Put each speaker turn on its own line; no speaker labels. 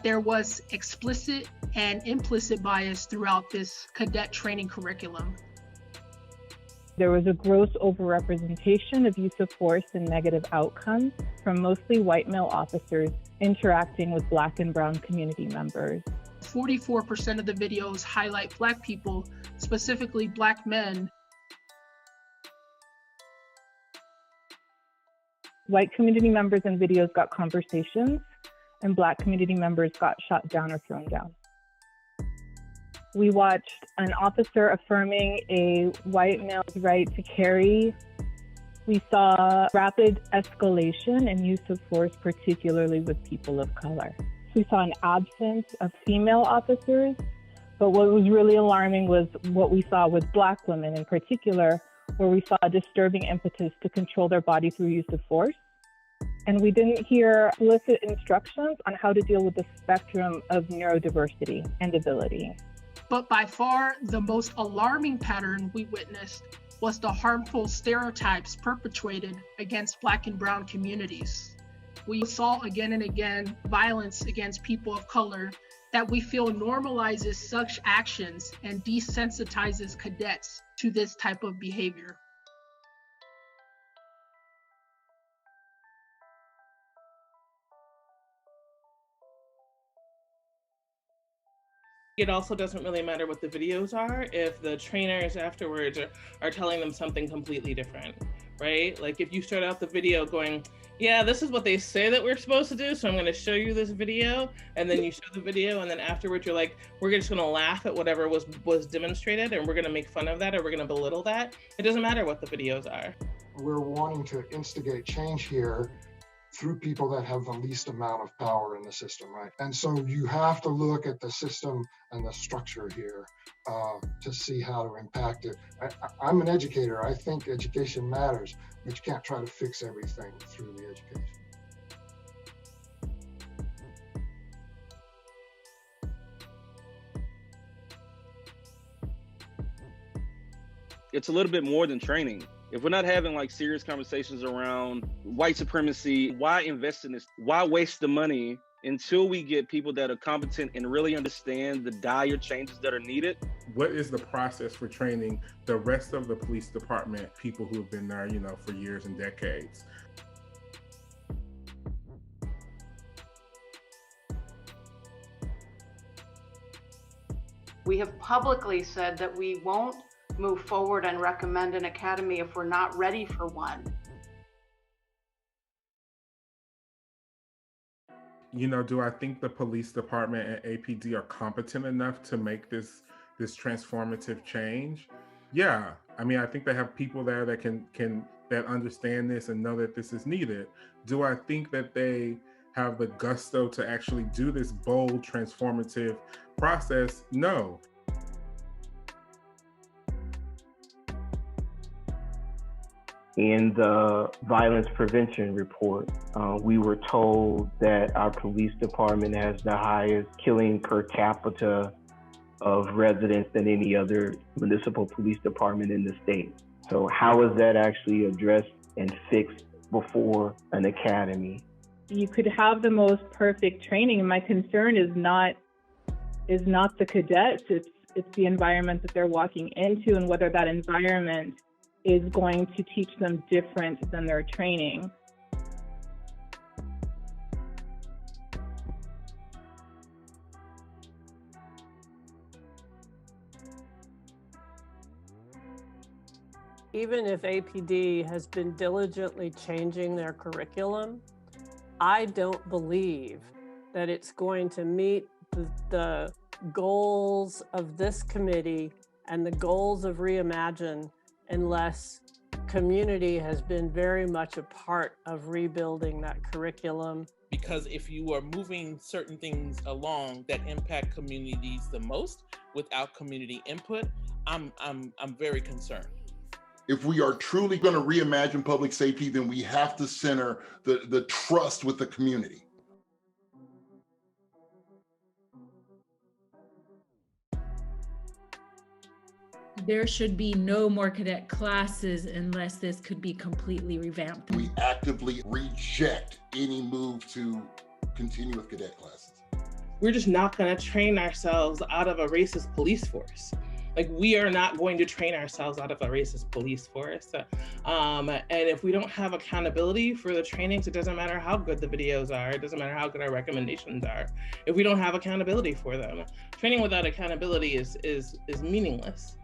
There was explicit and implicit bias throughout this cadet training curriculum.
There was a gross overrepresentation of use of force and negative outcomes from mostly white male officers interacting with Black and Brown community members.
44% of the videos highlight Black people, specifically Black men.
White community members in videos got conversations, and Black community members got shot down or thrown down. We watched an officer affirming a white male's right to carry. We saw rapid escalation and use of force, particularly with people of color. We saw an absence of female officers, but what was really alarming was what we saw with Black women in particular, where we saw a disturbing impetus to control their body through use of force. And we didn't hear explicit instructions on how to deal with the spectrum of neurodiversity and ability.
But by far, the most alarming pattern we witnessed was the harmful stereotypes perpetrated against Black and Brown communities. We saw again and again violence against people of color that we feel normalizes such actions and desensitizes cadets to this type of behavior.
It also doesn't really matter what the videos are if the trainers afterwards are telling them something completely different, right? Like if you start out the video going, yeah, this is what they say that we're supposed to do, so I'm gonna show you this video, and then you show the video, and then afterwards you're like, we're just gonna laugh at whatever was demonstrated, and we're gonna make fun of that, or we're gonna belittle that. It doesn't matter what the videos are.
We're wanting to instigate change here through people that have the least amount of power in the system, right? And so you have to look at the system and the structure here to see how to impact it. I'm an educator. I think education matters, but you can't try to fix everything through the education.
It's a little bit more than training. If we're not having like serious conversations around white supremacy, why invest in this? Why waste the money until we get people that are competent and really understand the dire changes that are needed?
What is the process for training the rest of the police department, people who have been there, for years and decades?
We have publicly said that we won't move forward and recommend an academy if we're not ready for one.
Do I think the police department and APD are competent enough to make this transformative change? Yeah, I think they have people there that that understand this and know that this is needed. Do I think that they have the gusto to actually do this bold, transformative process? No.
In the violence prevention report, we were told that our police department has the highest killing per capita of residents than any other municipal police department in the state. So how is that actually addressed and fixed before an academy?
You could have the most perfect training, and my concern is not the cadets, it's the environment that they're walking into and whether that environment is going to teach them different than their training.
Even if APD has been diligently changing their curriculum, I don't believe that it's going to meet the goals of this committee and the goals of Reimagine unless community has been very much a part of rebuilding that curriculum.
Because if you are moving certain things along that impact communities the most without community input, I'm very concerned.
If we are truly going to reimagine public safety, then we have to center the trust with the community.
There should be no more cadet classes unless this could be completely revamped.
We actively reject any move to continue with cadet classes.
we're just not going to train ourselves out of a racist police force. Like, we are not going to train ourselves out of a racist police force. And if we don't have accountability for the trainings, it doesn't matter how good the videos are. It doesn't matter how good our recommendations are. If we don't have accountability for them, training without accountability is meaningless.